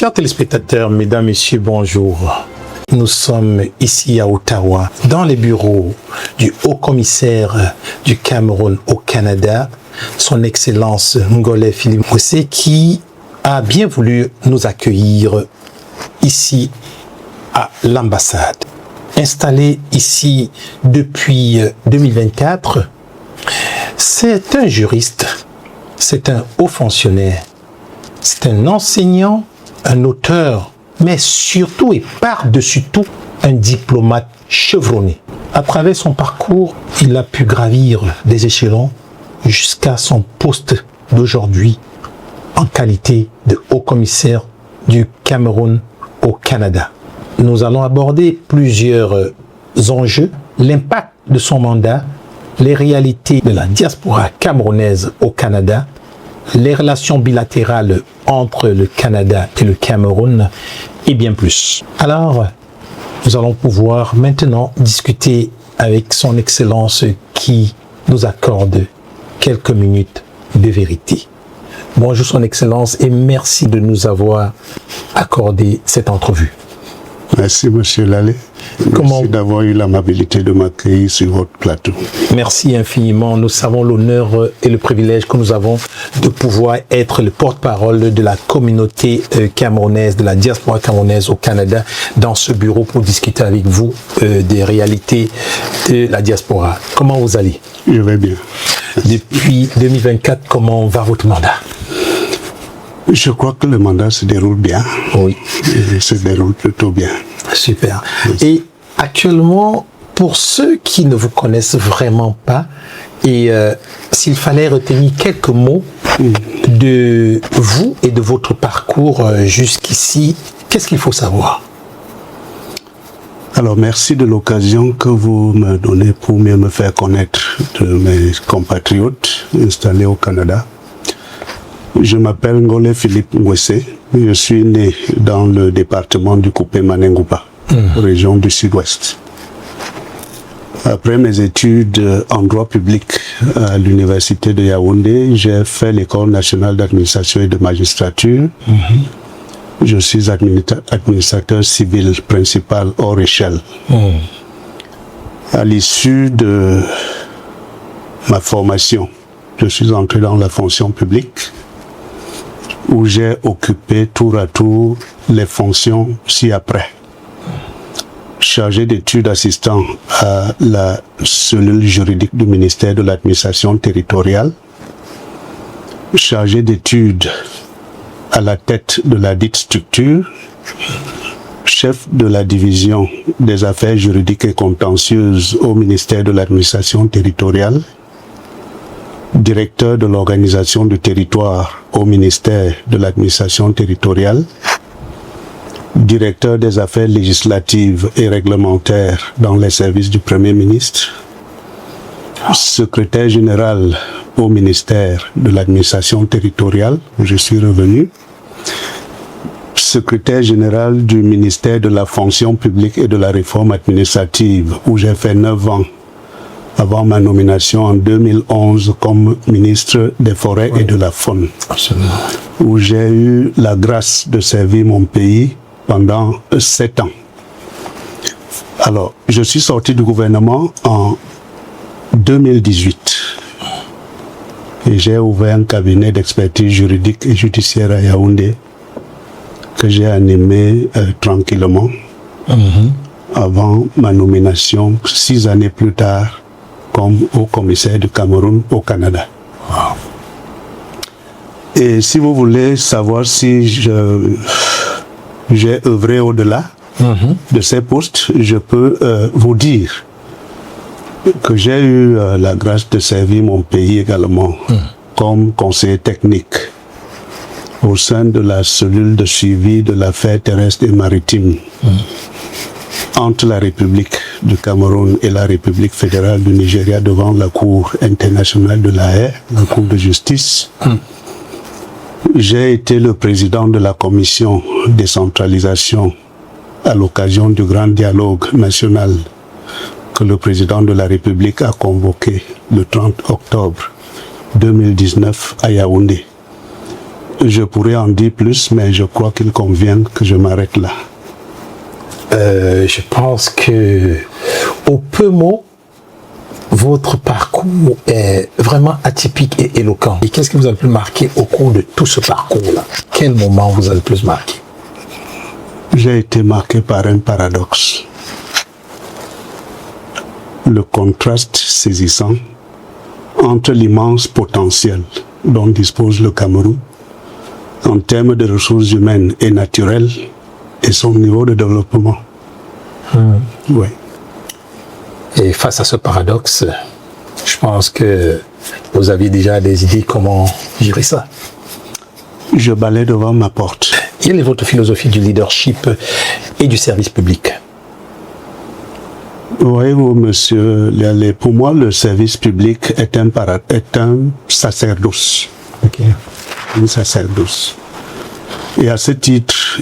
Chers téléspectateurs, mesdames, messieurs, bonjour. Nous sommes ici à Ottawa, dans les bureaux du haut-commissaire du Cameroun au Canada, son Excellence Ngolé Philippe Ngwese, qui a bien voulu nous accueillir ici à l'ambassade. Installé ici depuis 2024, c'est un juriste, c'est un haut fonctionnaire, c'est un enseignant, un auteur, mais surtout et par-dessus tout, un diplomate chevronné. À travers son parcours, il a pu gravir des échelons jusqu'à son poste d'aujourd'hui en qualité de haut-commissaire du Cameroun au Canada. Nous allons aborder plusieurs enjeux, l'impact de son mandat, les réalités de la diaspora camerounaise au Canada, les relations bilatérales entre le Canada et le Cameroun et bien plus. Alors, nous allons pouvoir maintenant discuter avec son Excellence qui nous accorde quelques minutes de vérité. Bonjour Son Excellence et merci de nous avoir accordé cette entrevue. Merci Monsieur Lalé. Merci d'avoir eu l'amabilité de m'accueillir sur votre plateau. Merci infiniment. Nous savons l'honneur et le privilège que nous avons de pouvoir être le porte-parole de la communauté camerounaise, de la diaspora camerounaise au Canada, dans ce bureau pour discuter avec vous des réalités de la diaspora. Comment vous allez? Je vais bien. Depuis 2024, comment va votre mandat? Je crois que le mandat se déroule bien. Oui. Il se déroule plutôt bien. Super. Oui. Et actuellement, pour ceux qui ne vous connaissent vraiment pas, et s'il fallait retenir quelques mots de vous et de votre parcours jusqu'ici, qu'est-ce qu'il faut savoir? Alors, merci de l'occasion que vous me donnez pour mieux me faire connaître de mes compatriotes installés au Canada. Je m'appelle Ngolé Philippe Ngwese. Je suis né dans le département du Coupé-Manengoupa, région du Sud-Ouest. Après mes études en droit public à l'université de Yaoundé, j'ai fait l'école nationale d'administration et de magistrature. Je suis administrateur civil principal hors échelle. À l'issue de ma formation, je suis entré dans la fonction publique, où j'ai occupé tour à tour les fonctions ci-après. Chargé d'études assistant à la cellule juridique du ministère de l'administration territoriale, chargé d'études à la tête de la dite structure, chef de la division des affaires juridiques et contentieuses au ministère de l'administration territoriale, directeur de l'organisation du territoire au ministère de l'administration territoriale, directeur des affaires législatives et réglementaires dans les services du Premier ministre, secrétaire général au ministère de l'administration territoriale, où je suis revenu, secrétaire général du ministère de la fonction publique et de la réforme administrative, où j'ai fait 9 ans avant ma nomination en 2011 comme ministre des Forêts et de la Faune, où j'ai eu la grâce de servir mon pays pendant 7 ans. Alors, je suis sorti du gouvernement en 2018 et j'ai ouvert un cabinet d'expertise juridique et judiciaire à Yaoundé que j'ai animé tranquillement avant ma nomination 6 années plus tard comme haut-commissaire du Cameroun au Canada. Wow. Et si vous voulez savoir si j'ai œuvré au-delà de ces postes, je peux vous dire que j'ai eu la grâce de servir mon pays également comme conseiller technique au sein de la cellule de suivi de l'affaire terrestre et maritime entre la République du Cameroun et la République fédérale du Nigeria devant la Cour internationale de la Haye, la Cour de justice. J'ai été le président de la commission décentralisation à l'occasion du grand dialogue national que le président de la République a convoqué le 30 octobre 2019 à Yaoundé. Je pourrais en dire plus, mais je crois qu'il convient que je m'arrête là. Je pense que, au peu mot, votre parcours est vraiment atypique et éloquent. Et qu'est-ce qui vous a le plus marqué au cours de tout ce parcours-là? Quel moment vous a le plus marqué? J'ai été marqué par un paradoxe. Le contraste saisissant entre l'immense potentiel dont dispose le Cameroun en termes de ressources humaines et naturelles et son niveau de développement. Oui. Et face à ce paradoxe, je pense que vous aviez déjà des idées comment gérer ça. Je balaie devant ma porte. Quelle est votre philosophie du leadership et du service public? Voyez-vous, monsieur Léalé, pour moi, le service public est un sacerdoce. Okay. Un sacerdoce. Et à ce titre,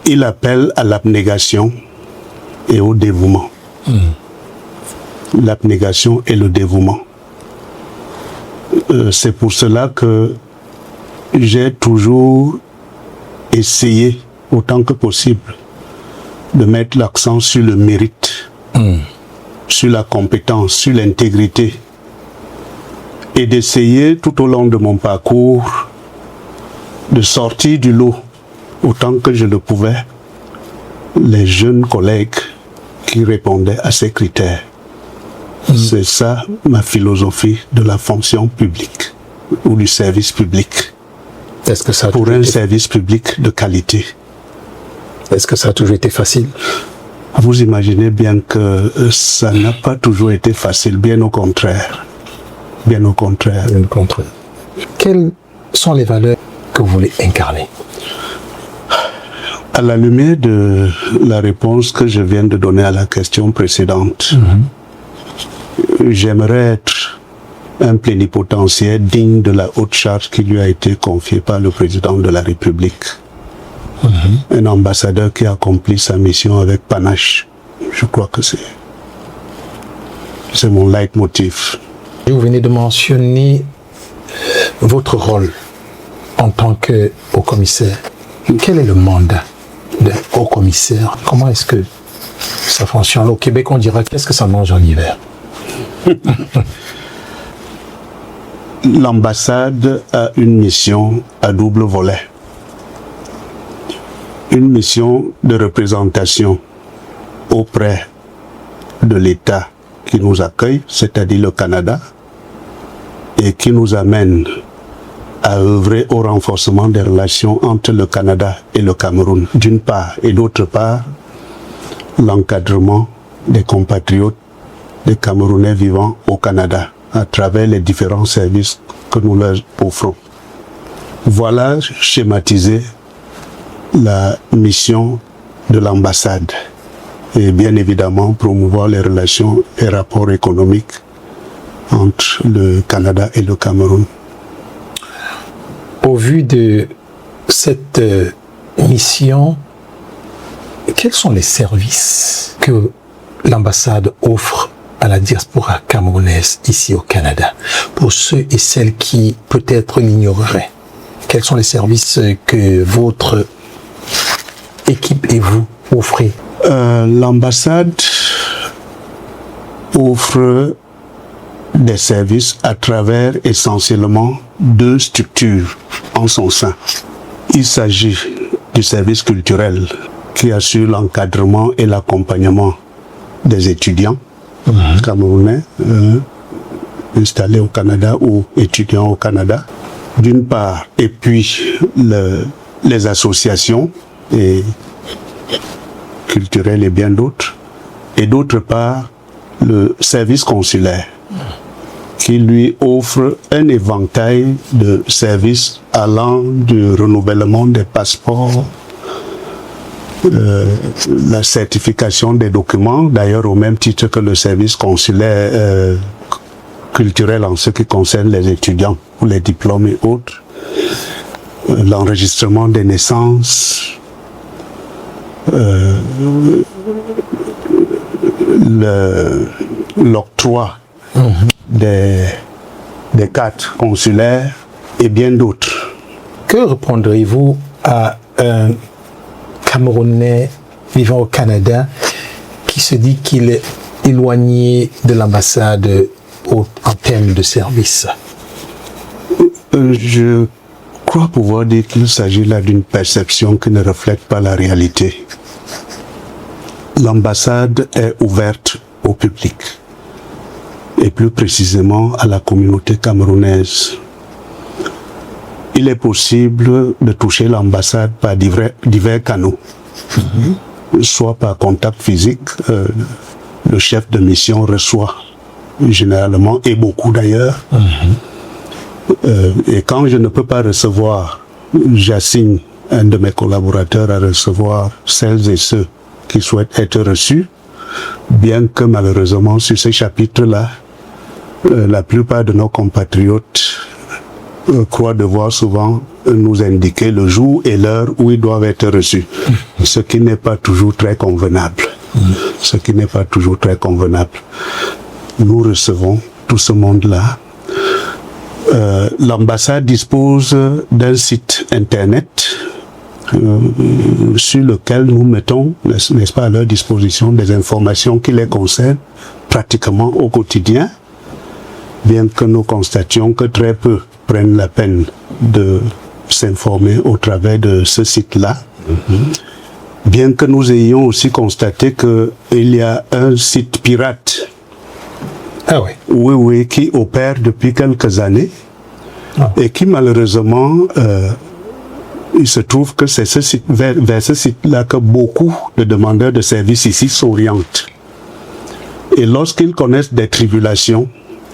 il appelle à l'abnégation et au dévouement. L'abnégation et le dévouement. C'est pour cela que j'ai toujours essayé, autant que possible, de mettre l'accent sur le mérite, sur la compétence, sur l'intégrité, et d'essayer tout au long de mon parcours de sortir du lot, autant que je le pouvais, les jeunes collègues qui répondaient à ces critères. C'est ça ma philosophie de la fonction publique ou du service public. Est-ce que ça a pour un service public de qualité. Est-ce que ça a toujours été facile? Vous imaginez bien que ça n'a pas toujours été facile, bien au contraire. Bien au contraire. Bien au contraire. Quelles sont les valeurs que vous voulez incarner? À la lumière de la réponse que je viens de donner à la question précédente, j'aimerais être un plénipotentiaire digne de la haute charge qui lui a été confiée par le président de la République. Un ambassadeur qui accomplit sa mission avec panache. Je crois que c'est mon leitmotiv. Vous venez de mentionner votre rôle en tant que haut-commissaire. Quel est le mandat d'un haut-commissaire? Comment est-ce que ça fonctionne? Au Québec, on dira qu'est-ce que ça mange en hiver? L'ambassade a une mission à double volet. Une mission de représentation auprès de l'État qui nous accueille, c'est-à-dire le Canada, et qui nous amène à œuvrer au renforcement des relations entre le Canada et le Cameroun, d'une part, et d'autre part, l'encadrement des compatriotes des Camerounais vivant au Canada à travers les différents services que nous leur offrons. Voilà schématisé la mission de l'ambassade et bien évidemment promouvoir les relations et rapports économiques entre le Canada et le Cameroun. Au vu de cette mission, quels sont les services que l'ambassade offre à la diaspora camerounaise ici au Canada, pour ceux et celles qui peut-être l'ignoreraient? Quels sont les services que votre équipe et vous offrez? L'ambassade offre des services à travers essentiellement deux structures en son sein. Il s'agit du service culturel qui assure l'encadrement et l'accompagnement des étudiants camerounais installés au Canada ou étudiants au Canada, d'une part, et puis les associations et culturelles et bien d'autres, et d'autre part, le service consulaire qui lui offre un éventail de services allant du renouvellement des passeports, la certification des documents, d'ailleurs au même titre que le service consulaire culturel en ce qui concerne les étudiants ou les diplômes et autres, l'enregistrement des naissances, l'octroi des cartes consulaires et bien d'autres. Que répondriez-vous à un Camerounais vivant au Canada qui se dit qu'il est éloigné de l'ambassade en termes de service? Je crois pouvoir dire qu'il s'agit là d'une perception qui ne reflète pas la réalité. L'ambassade est ouverte au public, et plus précisément à la communauté camerounaise. Il est possible de toucher l'ambassade par divers canaux, soit par contact physique. Le chef de mission reçoit généralement, et beaucoup d'ailleurs. Et quand je ne peux pas recevoir, j'assigne un de mes collaborateurs à recevoir celles et ceux qui souhaitent être reçus, bien que malheureusement sur ces chapitres-là, la plupart de nos compatriotes croient devoir souvent nous indiquer le jour et l'heure où ils doivent être reçus, ce qui n'est pas toujours très convenable. Ce qui n'est pas toujours très convenable. Nous recevons tout ce monde-là. L'ambassade dispose d'un site internet sur lequel nous mettons, n'est-ce pas, à leur disposition des informations qui les concernent pratiquement au quotidien, bien que nous constations que très peu prennent la peine de s'informer au travers de ce site-là. Bien que nous ayons aussi constaté qu'il y a un site pirate, oui, qui opère depuis quelques années, et qui malheureusement, il se trouve que c'est vers ce site-là que beaucoup de demandeurs de services ici s'orientent. Et lorsqu'ils connaissent des tribulations,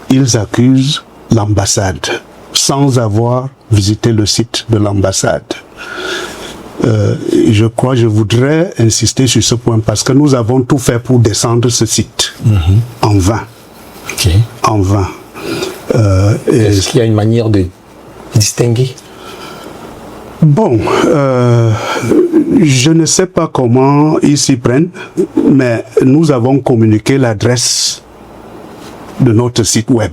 ils accusent l'ambassade, sans avoir visité le site de l'ambassade. Je voudrais insister sur ce point parce que nous avons tout fait pour descendre ce site en vain. En vain. Est-ce qu'il y a une manière de distinguer? Bon, je ne sais pas comment ils s'y prennent, mais nous avons communiqué l'adresse de notre site web.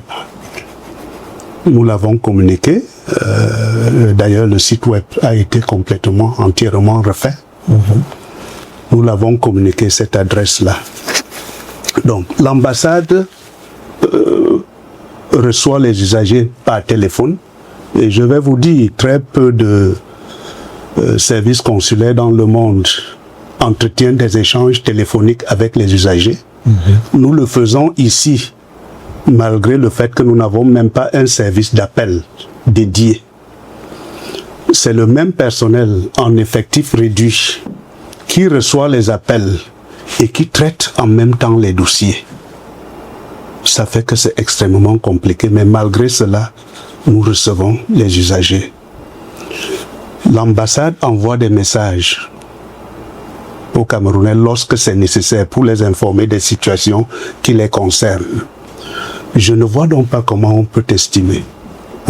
Nous l'avons communiqué. D'ailleurs, le site web a été entièrement refait. Nous l'avons communiqué, cette adresse-là. Donc, l'ambassade reçoit les usagers par téléphone. Et je vais vous dire, très peu de services consulaires dans le monde entretiennent des échanges téléphoniques avec les usagers. Nous le faisons ici, malgré le fait que nous n'avons même pas un service d'appel dédié. C'est le même personnel en effectif réduit qui reçoit les appels et qui traite en même temps les dossiers. Ça fait que c'est extrêmement compliqué, mais malgré cela, nous recevons les usagers. L'ambassade envoie des messages aux Camerounais lorsque c'est nécessaire pour les informer des situations qui les concernent. Je ne vois donc pas comment on peut estimer,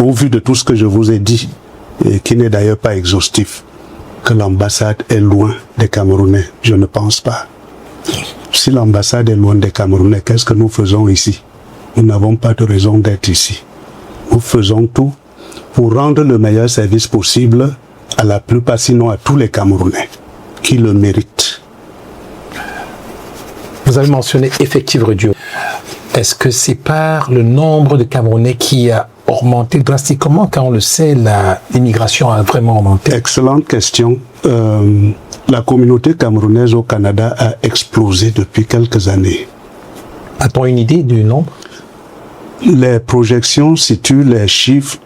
au vu de tout ce que je vous ai dit, et qui n'est d'ailleurs pas exhaustif, que l'ambassade est loin des Camerounais. Je ne pense pas. Si l'ambassade est loin des Camerounais, qu'est-ce que nous faisons ici? Nous n'avons pas de raison d'être ici. Nous faisons tout pour rendre le meilleur service possible à la plupart, sinon à tous les Camerounais qui le méritent. Vous avez mentionné effectif réduit. Est-ce que c'est par le nombre de Camerounais qui a augmenté drastiquement? Car on le sait, l'immigration a vraiment augmenté. Excellente question. La communauté camerounaise au Canada a explosé depuis quelques années. A-t-on une idée du nombre? Les projections situent les chiffres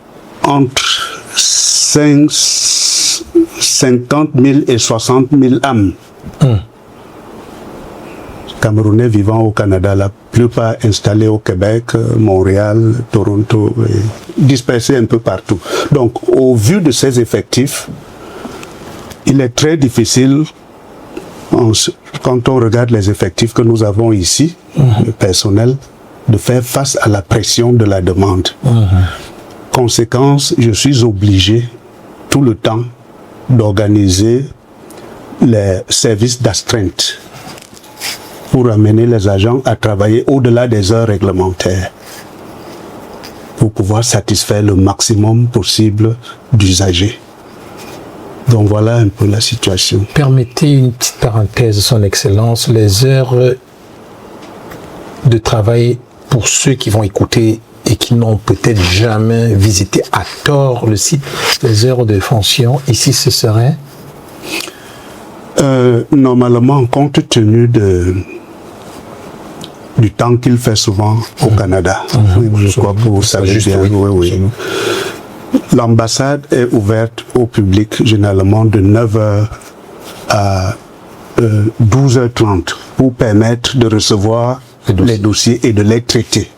entre 50 000 et 60 000 âmes. Camerounais vivant au Canada, la plupart installés au Québec, Montréal, Toronto, dispersés un peu partout. Donc, au vu de ces effectifs, il est très difficile, quand on regarde les effectifs que nous avons ici, le personnel, de faire face à la pression de la demande. Conséquence, je suis obligé tout le temps d'organiser les services d'astreinte pour amener les agents à travailler au-delà des heures réglementaires. pour pouvoir satisfaire le maximum possible d'usagers. Donc voilà un peu la situation. Permettez une petite parenthèse, Son Excellence, les heures de travail pour ceux qui vont écouter et qui n'ont peut-être jamais visité à tort le site, les heures de fonction, ici ce serait normalement, compte tenu du temps qu'il fait souvent au Canada, je crois que vous savez bien, oui. L'ambassade est ouverte au public généralement de 9h à 12h30 pour permettre de recevoir les dossiers et de les traiter.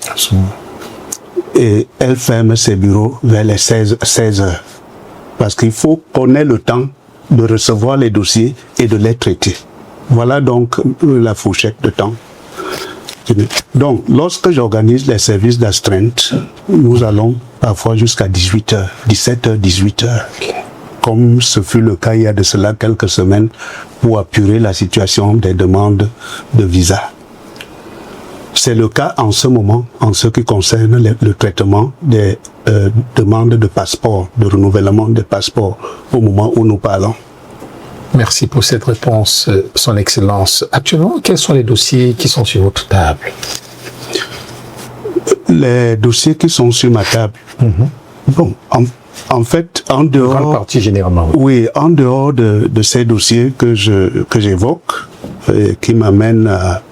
Et elle ferme ses bureaux vers les 16h. Parce qu'il faut qu'on ait le temps de recevoir les dossiers et de les traiter. Voilà donc la fourchette de temps. Donc, lorsque j'organise les services d'astreinte, nous allons parfois jusqu'à 18h, 17h, 18h. Comme ce fut le cas il y a de cela quelques semaines pour apurer la situation des demandes de visa. C'est le cas en ce moment, en ce qui concerne le traitement des demandes de passeport, de renouvellement des passeports, au moment où nous parlons. Merci pour cette réponse, Son Excellence. Actuellement, quels sont les dossiers qui sont sur votre table? Les dossiers qui sont sur ma table. Bon, en fait, en dehors... Grande partie, généralement. Oui, en dehors de ces dossiers que j'évoque, qui m'amènent à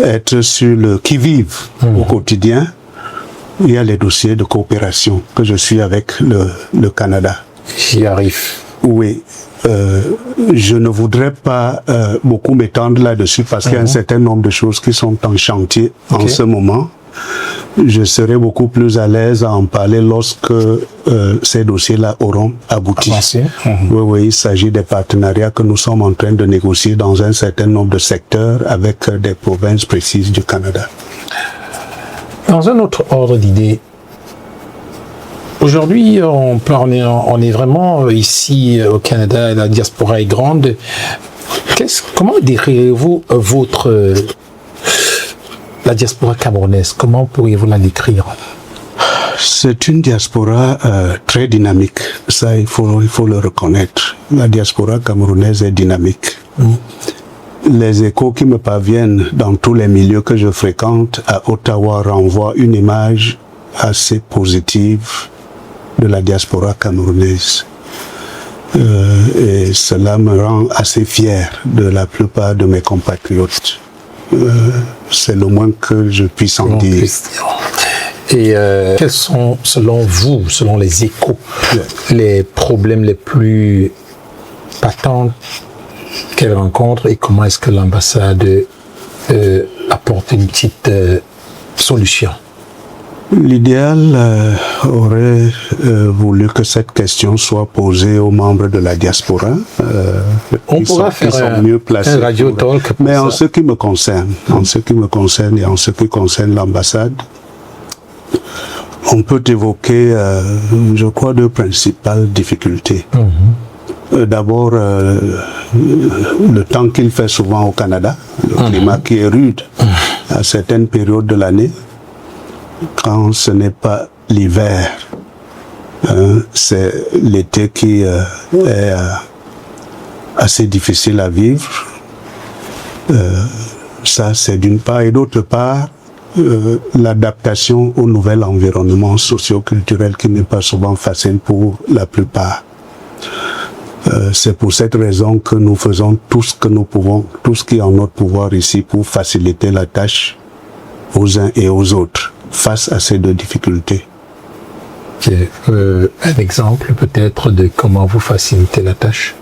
être sur le qui-vive au quotidien, il y a les dossiers de coopération que je suis avec le Canada. J'y arrive. Oui. Je ne voudrais pas beaucoup m'étendre là-dessus parce qu'il y a un certain nombre de choses qui sont en chantier en ce moment. Je serai beaucoup plus à l'aise à en parler lorsque ces dossiers-là auront abouti. Oui, il s'agit des partenariats que nous sommes en train de négocier dans un certain nombre de secteurs avec des provinces précises du Canada. Dans un autre ordre d'idées, aujourd'hui, on est vraiment ici au Canada, et la diaspora est grande. Comment décrivez-vous la diaspora camerounaise? Comment pourriez-vous la décrire? C'est une diaspora très dynamique. Ça, il faut le reconnaître. La diaspora camerounaise est dynamique. Les échos qui me parviennent dans tous les milieux que je fréquente à Ottawa renvoient une image assez positive de la diaspora camerounaise. Et cela me rend assez fier de la plupart de mes compatriotes. C'est le moins que je puisse en dire. Et quels sont, selon vous, selon les échos, les problèmes les plus patents qu'elle rencontre et comment est-ce que l'ambassade apporte une petite solution? L'idéal aurait voulu que cette question soit posée aux membres de la diaspora. On pourra faire mieux placés un radio talk. Mais en ce qui me concerne, et en ce qui concerne l'ambassade, on peut évoquer, je crois, deux principales difficultés. D'abord, le temps qu'il fait souvent au Canada, le climat qui est rude à certaines périodes de l'année. Quand ce n'est pas l'hiver, c'est l'été qui est assez difficile à vivre. Ça, c'est d'une part. Et d'autre part, l'adaptation au nouvel environnement socio-culturel qui n'est pas souvent facile pour la plupart. C'est pour cette raison que nous faisons tout ce que nous pouvons, tout ce qui est en notre pouvoir ici pour faciliter la tâche aux uns et aux autres face à ces deux difficultés. Un exemple peut-être de comment vous facilitez la tâche?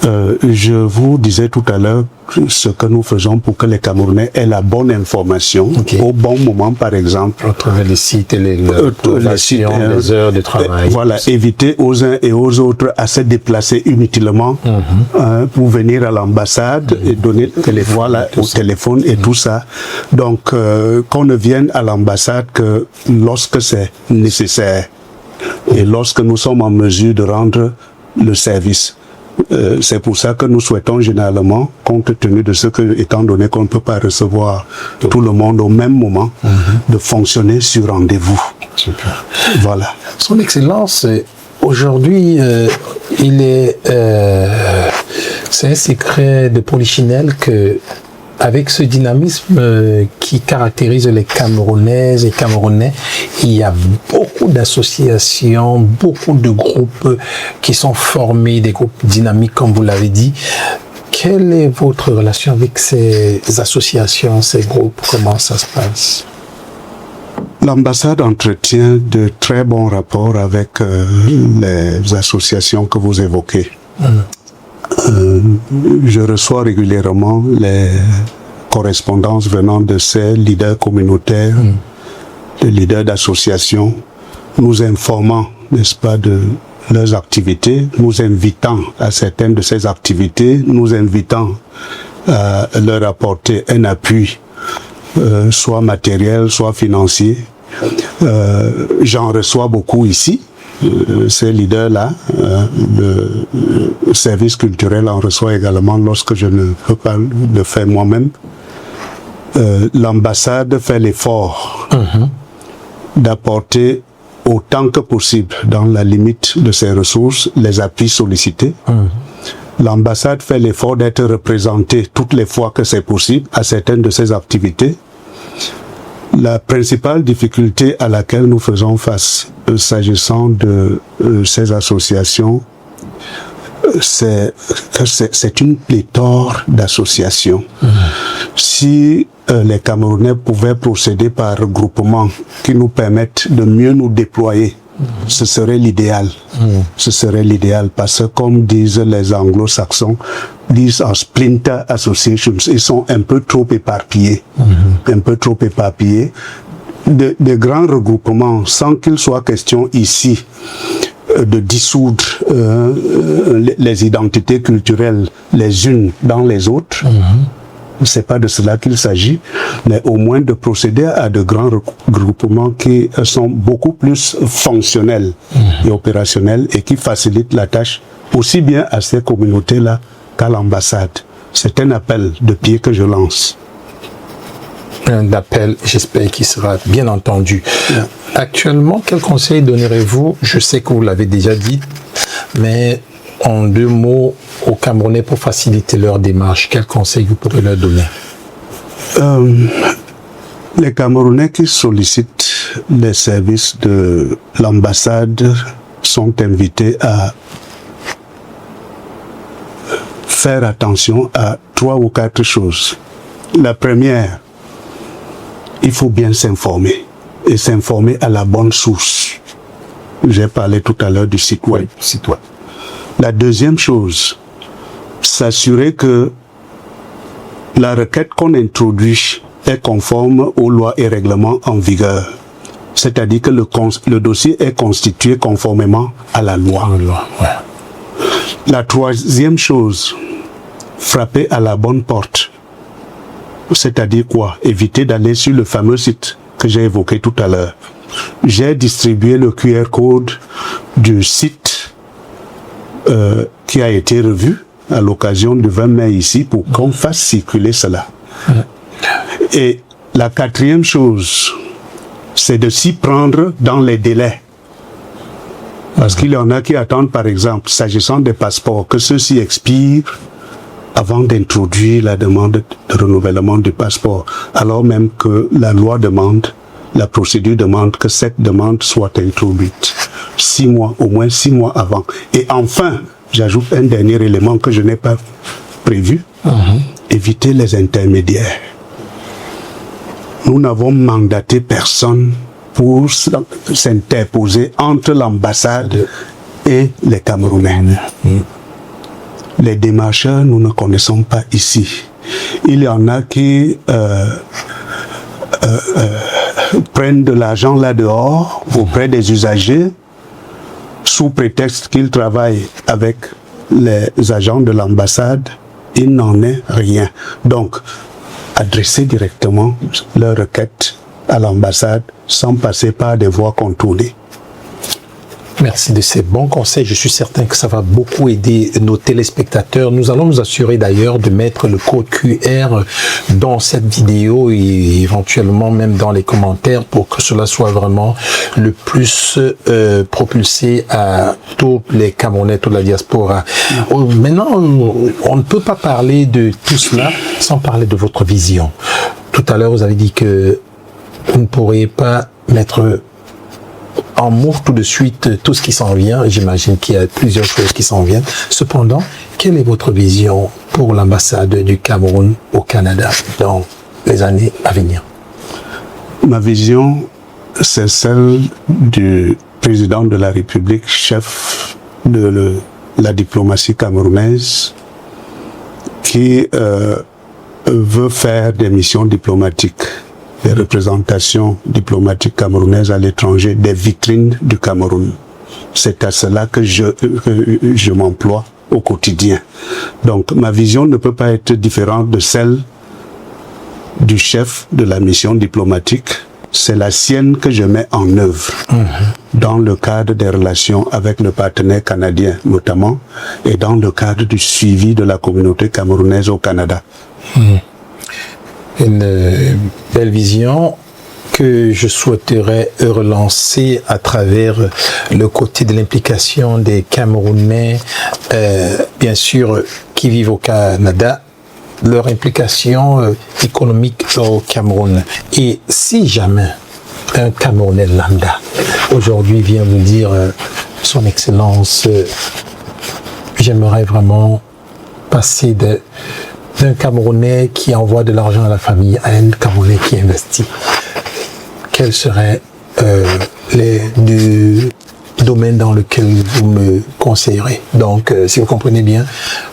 Je vous disais tout à l'heure ce que nous faisons pour que les Camerounais aient la bonne information au bon moment, par exemple. À travers les sites et les heures de travail. Voilà, éviter aux uns et aux autres à se déplacer inutilement pour venir à l'ambassade et donner au téléphone et tout ça. Donc, qu'on ne vienne à l'ambassade que lorsque c'est nécessaire et lorsque nous sommes en mesure de rendre le service. C'est pour ça que nous souhaitons généralement, compte tenu de ce que, étant donné qu'on ne peut pas recevoir tout le monde au même moment, de fonctionner sur rendez-vous. Super. Voilà. Son Excellence, aujourd'hui, c'est un secret de Polichinelle que, avec ce dynamisme qui caractérise les Camerounaises et Camerounais, il y a beaucoup d'associations, beaucoup de groupes qui sont formés, des groupes dynamiques, comme vous l'avez dit. Quelle est votre relation avec ces associations, ces groupes? Comment ça se passe? L'ambassade entretient de très bons rapports avec les associations que vous évoquez. Je reçois régulièrement les correspondances venant de ces leaders communautaires, des leaders d'associations, nous informant, n'est-ce pas, de leurs activités, nous invitant à certaines de ces activités, nous invitant à leur apporter un appui, soit matériel, soit financier. J'en reçois beaucoup ici. Ces leaders-là, le service culturel en reçoit également lorsque je ne peux pas le faire moi-même. L'ambassade fait l'effort d'apporter autant que possible, dans la limite de ses ressources, les appuis sollicités. L'ambassade fait l'effort d'être représentée toutes les fois que c'est possible à certaines de ses activités. La principale difficulté à laquelle nous faisons face, s'agissant de ces associations, c'est une pléthore d'associations. Si les Camerounais pouvaient procéder par regroupement qui nous permettent de mieux nous déployer, ce serait l'idéal. Ce serait l'idéal parce que, comme disent les anglo-saxons, these are splinter associations. Ils sont un peu trop éparpillés. Un peu trop éparpillés. De grands regroupements, sans qu'il soit question ici de dissoudre les identités culturelles les unes dans les autres. C'est pas de cela qu'il s'agit, mais au moins de procéder à de grands regroupements qui sont beaucoup plus fonctionnels et opérationnels et qui facilitent la tâche aussi bien à ces communautés-là qu'à l'ambassade. C'est un appel de pied que je lance. Un appel, j'espère qu'il sera bien entendu. Actuellement, quel conseil donnerez-vous? Je sais que vous l'avez déjà dit, mais en 2 mots aux Camerounais pour faciliter leur démarche, quel conseil vous pourrez leur donner? Les Camerounais qui sollicitent les services de l'ambassade sont invités à faire attention à 3 ou 4 choses. La première, il faut bien s'informer et s'informer à la bonne source. J'ai parlé tout à l'heure du site web. La deuxième chose, s'assurer que la requête qu'on introduit est conforme aux lois et règlements en vigueur. C'est-à-dire que le dossier est constitué conformément à la loi. La troisième chose, frapper à la bonne porte. C'est-à-dire quoi? Éviter d'aller sur le fameux site que j'ai évoqué tout à l'heure. J'ai distribué le QR code du site qui a été revu à l'occasion du 20 mai ici pour qu'on fasse circuler cela. Et la 4e chose, c'est de s'y prendre dans les délais. Parce qu'il y en a qui attendent, par exemple, s'agissant des passeports, que ceux-ci expirent avant d'introduire la demande de renouvellement du passeport, alors même que la loi demande, la procédure demande que cette demande soit introduite 6 mois, au moins 6 mois avant. Et enfin, j'ajoute un dernier élément que je n'ai pas prévu, éviter les intermédiaires. Nous n'avons mandaté personne pour s'interposer entre l'ambassade et les Camerounais. Les démarcheurs, nous ne connaissons pas ici. Il y en a qui prennent de l'argent là dehors auprès des usagers sous prétexte qu'ils travaillent avec les agents de l'ambassade. Il n'en est rien. Donc, adresser directement leur requête à l'ambassade sans passer par des voies contournées. Merci de ces bons conseils. Je suis certain que ça va beaucoup aider nos téléspectateurs. Nous allons nous assurer d'ailleurs de mettre le code QR dans cette vidéo et éventuellement même dans les commentaires pour que cela soit vraiment le plus propulsé à tous les Camerounais, toute la diaspora. Maintenant, on ne peut pas parler de tout cela sans parler de votre vision. Tout à l'heure, vous avez dit que vous ne pourriez pas mettre en mots tout de suite tout ce qui s'en vient. J'imagine qu'il y a plusieurs choses qui s'en viennent. Cependant, quelle est votre vision pour l'ambassade du Cameroun au Canada dans les années à venir? Ma vision, c'est celle du président de la République, chef de la diplomatie camerounaise, qui veut faire des missions diplomatiques, des représentations diplomatiques camerounaises à l'étranger, des vitrines du Cameroun. C'est à cela que je m'emploie au quotidien. Donc ma vision ne peut pas être différente de celle du chef de la mission diplomatique. C'est la sienne que je mets en œuvre dans le cadre des relations avec le partenaire canadien notamment et dans le cadre du suivi de la communauté camerounaise au Canada. Une belle vision que je souhaiterais relancer à travers le côté de l'implication des Camerounais, bien sûr, qui vivent au Canada, leur implication économique au Cameroun. Et si jamais un Camerounais lambda aujourd'hui vient vous dire son Excellence, j'aimerais vraiment passer d'un Camerounais qui envoie de l'argent à la famille à un Camerounais qui investit, quel serait du domaine dans lequel vous me conseillerez? Donc, si vous comprenez bien,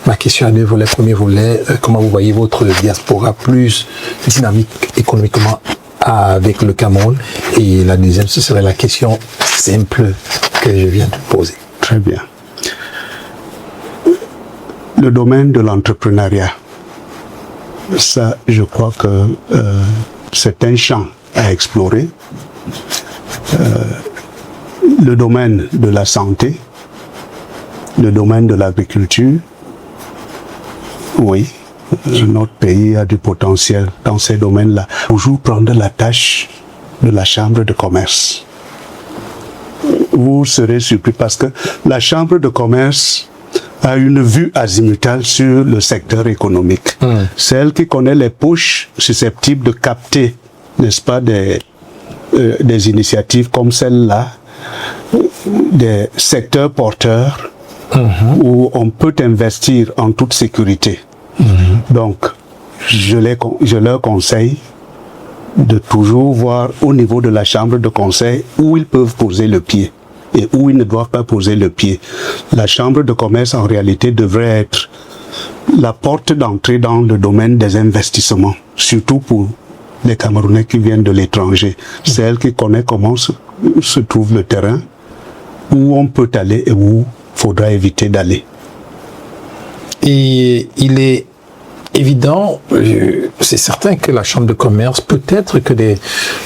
ma question a deux volets. Premier volet, comment vous voyez votre diaspora plus dynamique économiquement avec le Cameroun? Et la deuxième, ce serait la question simple que je viens de poser. Très bien. Le domaine de l'entrepreneuriat, ça, je crois que c'est un champ à explorer. Le domaine de la santé, le domaine de l'agriculture, oui, notre pays a du potentiel dans ces domaines-là. Toujours prendre la tâche de la chambre de commerce. Vous serez surpris parce que la chambre de commerce a une vue azimutale sur le secteur économique. C'est elle qui connaît les poches susceptibles de capter, n'est-ce pas, des initiatives comme celle-là, des secteurs porteurs où on peut investir en toute sécurité. Donc, je leur conseille de toujours voir au niveau de la chambre de conseil où ils peuvent poser le pied et où ils ne doivent pas poser le pied. La chambre de commerce, en réalité, devrait être la porte d'entrée dans le domaine des investissements, surtout pour les Camerounais qui viennent de l'étranger. C'est elle qui connaît comment se trouve le terrain, où on peut aller et où il faudra éviter d'aller. Et il est évident, c'est certain que la chambre de commerce, peut-être que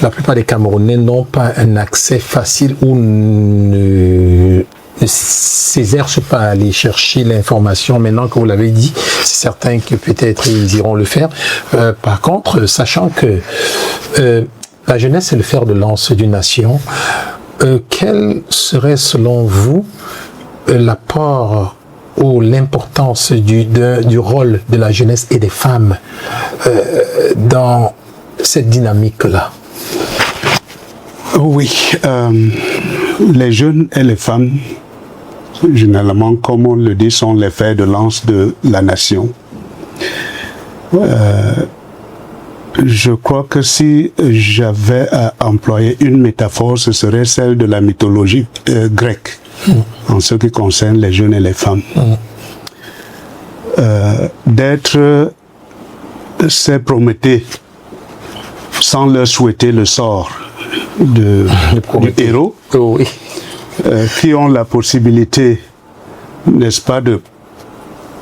la plupart des Camerounais n'ont pas un accès facile ou ne s'exercent pas à aller chercher l'information. Maintenant que vous l'avez dit, c'est certain que peut-être ils iront le faire. Par contre, sachant que la jeunesse est le fer de lance d'une nation, quel serait selon vous l'apport ou l'importance du rôle de la jeunesse et des femmes dans cette dynamique-là? Oui, les jeunes et les femmes, généralement, comme on le dit, sont les fers de lance de la nation. Je crois que si j'avais à employer une métaphore, ce serait celle de la mythologie grecque, en ce qui concerne les jeunes et les femmes. D'être ces Prométhées sans leur souhaiter le sort du héros, oui. Qui ont la possibilité, n'est-ce pas, de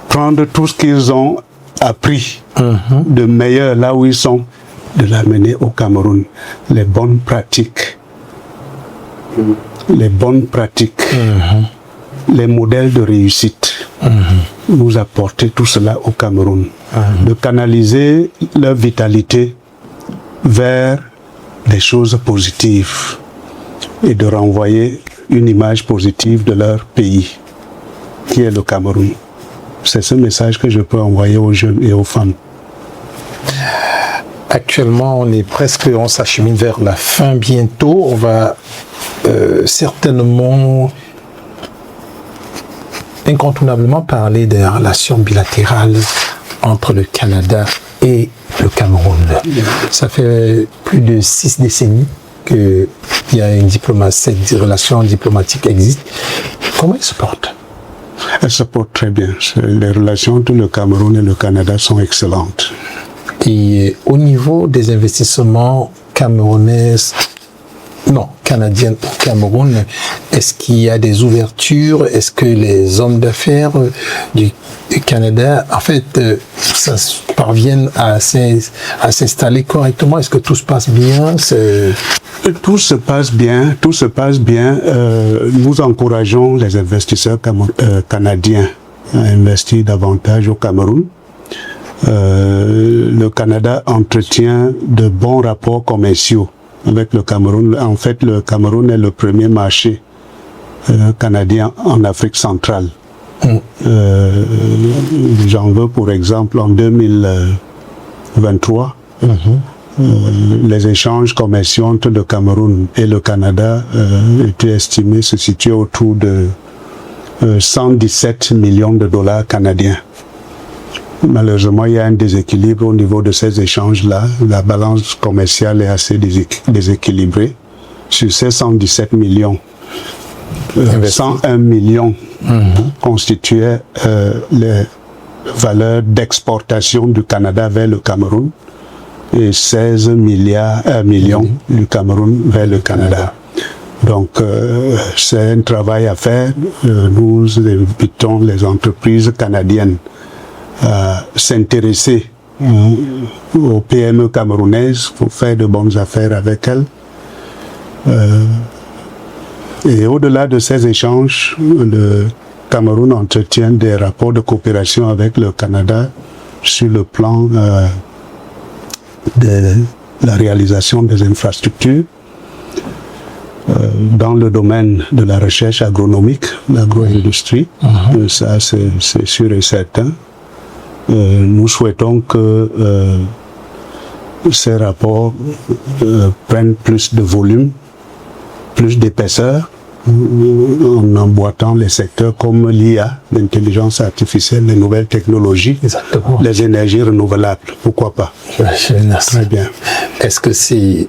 prendre tout ce qu'ils ont appris de meilleur là où ils sont, de l'amener au Cameroun. Les bonnes pratiques les bonnes pratiques, les modèles de réussite, nous apporter tout cela au Cameroun, de canaliser leur vitalité vers des choses positives et de renvoyer une image positive de leur pays, qui est le Cameroun. C'est ce message que je peux envoyer aux jeunes et aux femmes. Actuellement, on s'achemine vers la fin bientôt. On va certainement, incontournablement parler des relations bilatérales entre le Canada et le Cameroun. Ça fait plus de 6 décennies qu'il y a une diplomatie, cette relation diplomatique existe. Comment elle se porte? Elle se porte très bien. Les relations entre le Cameroun et le Canada sont excellentes. Et au niveau des investissements canadiens au Cameroun, est-ce qu'il y a des ouvertures? Est-ce que les hommes d'affaires du Canada, en fait, parviennent à s'installer correctement? Est-ce que tout se passe bien? Tout se passe bien, tout se passe bien. Nous encourageons les investisseurs canadiens à investir davantage au Cameroun. Le Canada entretient de bons rapports commerciaux avec le Cameroun. En fait, le Cameroun est le premier marché canadien en Afrique centrale. J'en veux pour exemple en 2023, les échanges commerciaux entre le Cameroun et le Canada étaient estimés se situer autour de 117 millions de dollars canadiens. Malheureusement, il y a un déséquilibre au niveau de ces échanges-là. La balance commerciale est assez déséquilibrée. Sur ces 117 millions, 101 millions constituaient les valeurs d'exportation du Canada vers le Cameroun et 16 millions du Cameroun vers le Canada. Donc, c'est un travail à faire. Nous invitons les entreprises canadiennes à s'intéresser aux PME camerounaises pour faire de bonnes affaires avec elles. Et au-delà de ces échanges, le Cameroun entretient des rapports de coopération avec le Canada sur le plan de la réalisation des infrastructures, dans le domaine de la recherche agronomique, l'agro-industrie. Ça, c'est sûr et certain. Nous souhaitons que ces rapports prennent plus de volume, plus d'épaisseur, en emboîtant les secteurs comme l'IA, l'intelligence artificielle, les nouvelles technologies, les énergies renouvelables. Pourquoi pas? Très bien. Est-ce que c'est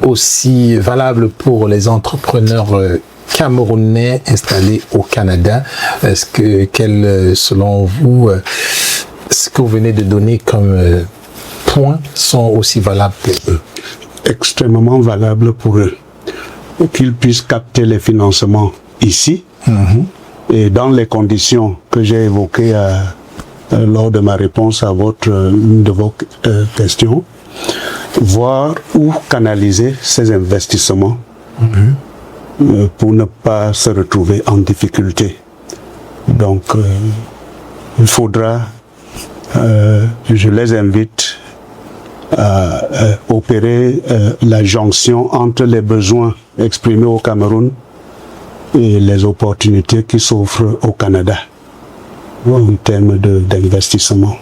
aussi valable pour les entrepreneurs camerounais installés au Canada? Est-ce que, selon vous, ce que vous venez de donner comme points sont aussi valables pour eux? Extrêmement valables pour eux. Qu'ils puissent capter les financements ici et dans les conditions que j'ai évoquées lors de ma réponse à une de vos questions, voir où canaliser ces investissements pour ne pas se retrouver en difficulté. Donc, il faudra, je les invite à opérer la jonction entre les besoins exprimés au Cameroun et les opportunités qui s'offrent au Canada en termes d'investissement.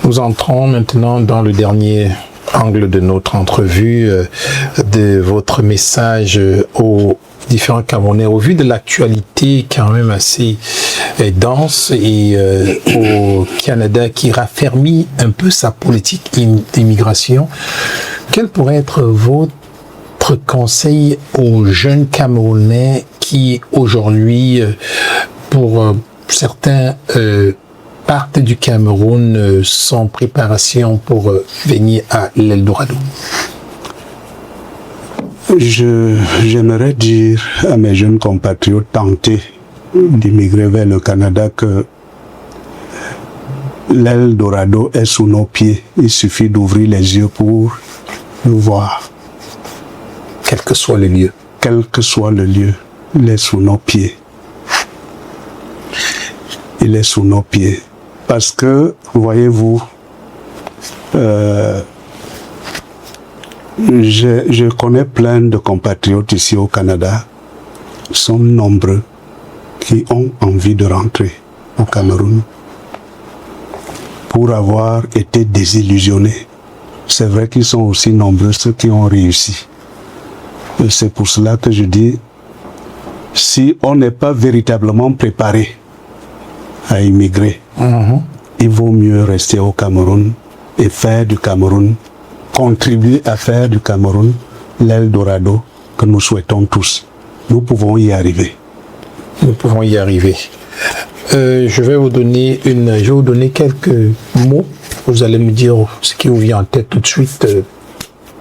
Nous entrons maintenant dans le dernier angle de notre entrevue, de votre message aux différents Camerounais, au vu de l'actualité quand même assez dense et au Canada qui raffermit un peu sa politique d'immigration. Quel pourrait être votre conseil aux jeunes Camerounais qui aujourd'hui, pour certains, partent du Cameroun sans préparation pour venir à l'Eldorado? J'aimerais dire à mes jeunes compatriotes tentés d'immigrer vers le Canada que l'Eldorado est sous nos pieds. Il suffit d'ouvrir les yeux pour le voir. Quel que soit le lieu. quel que soit le lieu, il est sous nos pieds. Il est sous nos pieds. Parce que, voyez-vous, je connais plein de compatriotes ici au Canada, sont nombreux, qui ont envie de rentrer au Cameroun pour avoir été désillusionnés. C'est vrai qu'ils sont aussi nombreux ceux qui ont réussi. Et c'est pour cela que je dis, si on n'est pas véritablement préparé à immigrer, il vaut mieux rester au Cameroun et faire du Cameroun, contribuer à faire du Cameroun l'Eldorado que nous souhaitons tous. Nous pouvons y arriver. Nous pouvons y arriver. Je vais vous donner quelques mots. Vous allez me dire ce qui vous vient en tête tout de suite.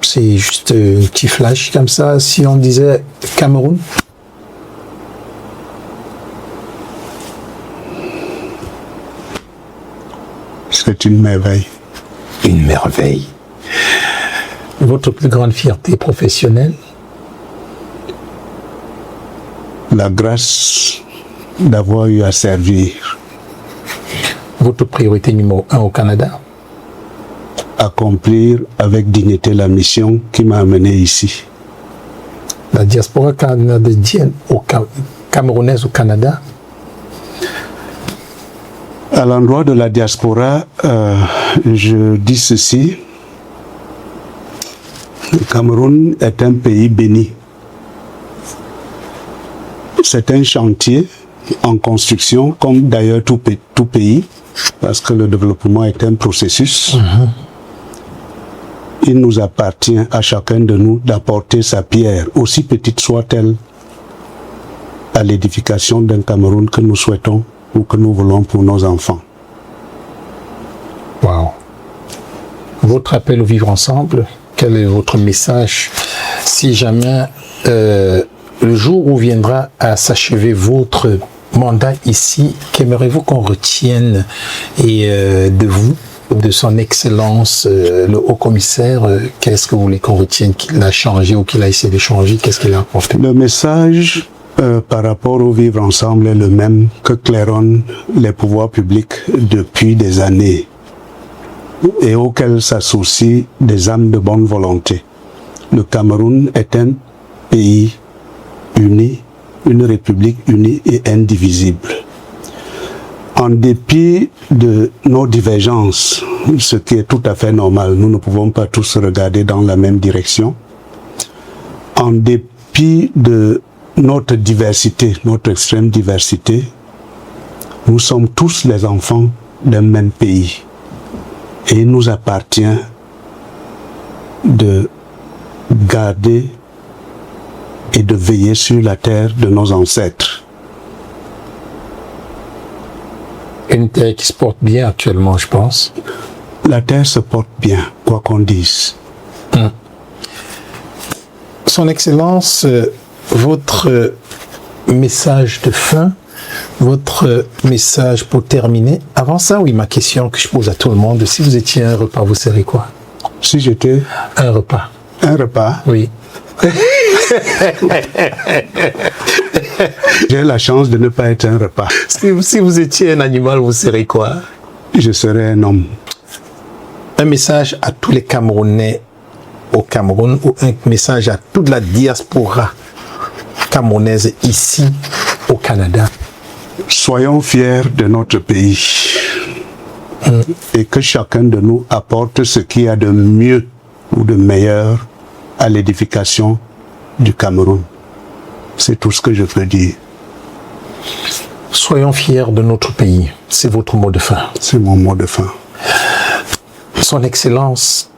C'est juste un petit flash comme ça. Si on disait Cameroun, c'est une merveille. Une merveille. Votre plus grande fierté professionnelle? La grâce d'avoir eu à servir. Votre priorité numéro 1 au Canada? Accomplir avec dignité la mission qui m'a amené ici. La diaspora canadienne camerounaise au Canada? À l'endroit de la diaspora, je dis ceci. Le Cameroun est un pays béni. C'est un chantier en construction, comme d'ailleurs tout pays, parce que le développement est un processus. Il nous appartient à chacun de nous d'apporter sa pierre, aussi petite soit-elle, à l'édification d'un Cameroun que nous souhaitons ou que nous voulons pour nos enfants. Wow. Votre appel au vivre ensemble, quel est votre message? Si jamais le jour où viendra à s'achever votre mandat ici, qu'aimerez-vous qu'on retienne de vous, de son excellence, le haut-commissaire? Qu'est-ce que vous voulez qu'on retienne, qu'il a changé ou qu'il a essayé de changer? Qu'est-ce qu'il a apporté? Le message par rapport au vivre ensemble est le même que claironnent les pouvoirs publics depuis des années et auquel s'associent des âmes de bonne volonté. Le Cameroun est un pays uni, une république unie et indivisible. En dépit de nos divergences, ce qui est tout à fait normal, nous ne pouvons pas tous regarder dans la même direction. En dépit de notre diversité, notre extrême diversité, nous sommes tous les enfants d'un même pays. Et il nous appartient de garder et de veiller sur la terre de nos ancêtres. Une terre qui se porte bien actuellement, je pense. La terre se porte bien, quoi qu'on dise. Son Excellence, votre message de fin, votre message pour terminer. Avant ça, oui, ma question que je pose à tout le monde, si vous étiez un repas, vous serez quoi? Si j'étais un repas. Un repas? Oui. J'ai la chance de ne pas être un repas. Si vous étiez un animal, vous serez quoi? Je serais un homme. Un message à tous les Camerounais au Cameroun ou un message à toute la diaspora camerounaise ici au Canada? Soyons fiers de notre pays et que chacun de nous apporte ce qu'il y a de mieux ou de meilleur à l'édification du Cameroun. C'est tout ce que je peux dire. Soyons fiers de notre pays. C'est votre mot de fin. C'est mon mot de fin. Son Excellence,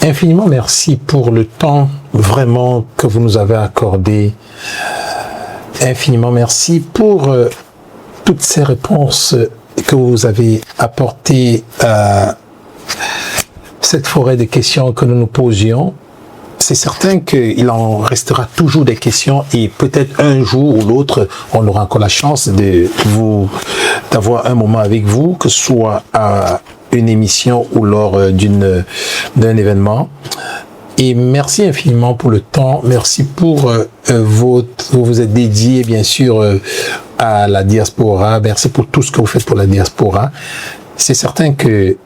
infiniment merci pour le temps vraiment que vous nous avez accordé. Infiniment merci pour toutes ces réponses que vous avez apportées à cette forêt de questions que nous nous posions. C'est certain qu'il en restera toujours des questions et peut-être un jour ou l'autre, on aura encore la chance d'avoir un moment avec vous, que ce soit à une émission ou lors d'un événement. Et merci infiniment pour le temps. Merci pour vous êtes dédié, bien sûr, à la diaspora. Merci pour tout ce que vous faites pour la diaspora. C'est certain que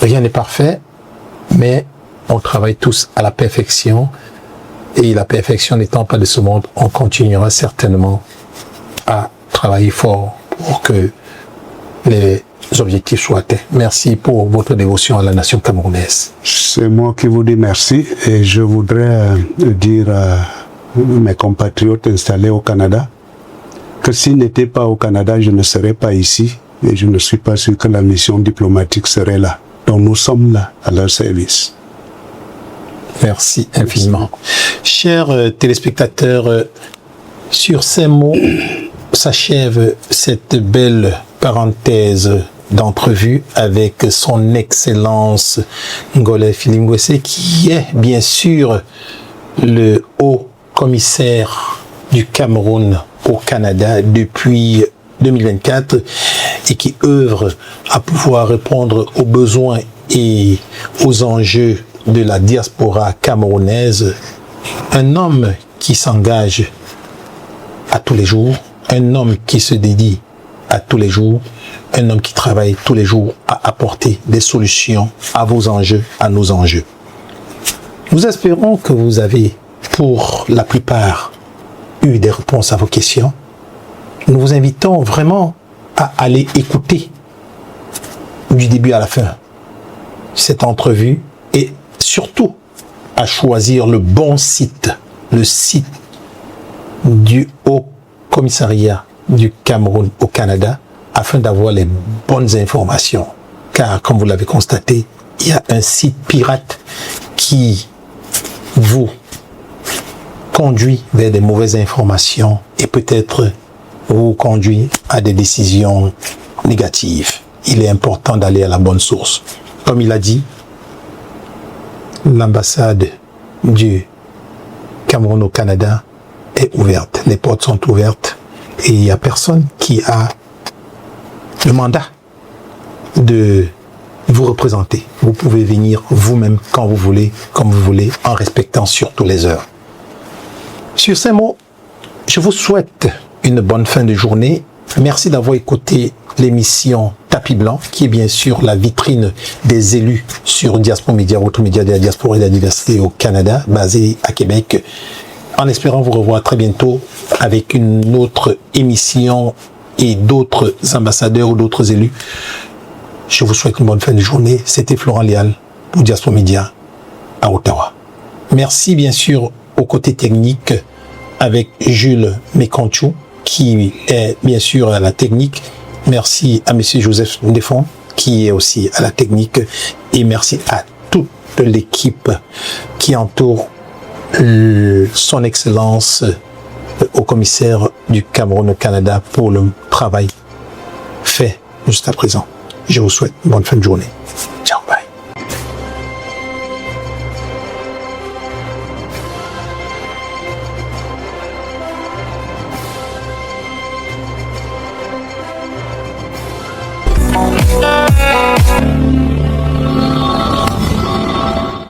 rien n'est parfait, mais on travaille tous à la perfection. Et la perfection n'étant pas de ce monde, on continuera certainement à travailler fort pour que les objectifs soient atteints. Merci pour votre dévotion à la nation camerounaise. C'est moi qui vous dis merci et je voudrais dire à mes compatriotes installés au Canada que s'ils n'étaient pas au Canada, je ne serais pas ici et je ne suis pas sûr que la mission diplomatique serait là. Donc nous sommes là à leur service. Merci infiniment. Chers téléspectateurs, sur ces mots s'achève cette belle parenthèse d'entrevue avec son Excellence Ngolé Philippe Ngwese, qui est bien sûr le haut commissaire du Cameroun au Canada depuis 2024 et qui œuvre à pouvoir répondre aux besoins et aux enjeux de la diaspora camerounaise. Un homme qui s'engage à tous les jours, un homme qui se dédie à tous les jours, un homme qui travaille tous les jours à apporter des solutions à vos enjeux, à nos enjeux. Nous espérons que vous avez, pour la plupart, eu des réponses à vos questions. Nous vous invitons vraiment à aller écouter du début à la fin cette entrevue et surtout à choisir le bon site, le site du Haut Commissariat du Cameroun au Canada, afin d'avoir les bonnes informations. Car, comme vous l'avez constaté, il y a un site pirate qui vous conduit vers des mauvaises informations et peut-être vous conduit à des décisions négatives. Il est important d'aller à la bonne source. Comme il a dit, l'ambassade du Cameroun au Canada est ouverte. Les portes sont ouvertes et il n'y a personne qui a le mandat de vous représenter. Vous pouvez venir vous-même quand vous voulez, comme vous voulez, en respectant surtout les heures. Sur ces mots, je vous souhaite une bonne fin de journée. Merci d'avoir écouté l'émission Tapis Blanc, qui est bien sûr la vitrine des élus sur Diaspora Média, votre média de la diaspora et de la diversité au Canada, basé à Québec. En espérant vous revoir très bientôt avec une autre émission et d'autres ambassadeurs ou d'autres élus. Je vous souhaite une bonne fin de journée. C'était Florent Léal pour Diaspora Média à Ottawa. Merci bien sûr au côté technique avec Jules Mécanchou, qui est bien sûr à la technique. Merci à monsieur Joseph Ndefon, qui est aussi à la technique. Et merci à toute l'équipe qui entoure son Excellence au commissaire du Cameroun au Canada pour le travail fait jusqu'à présent. Je vous souhaite une bonne fin de journée.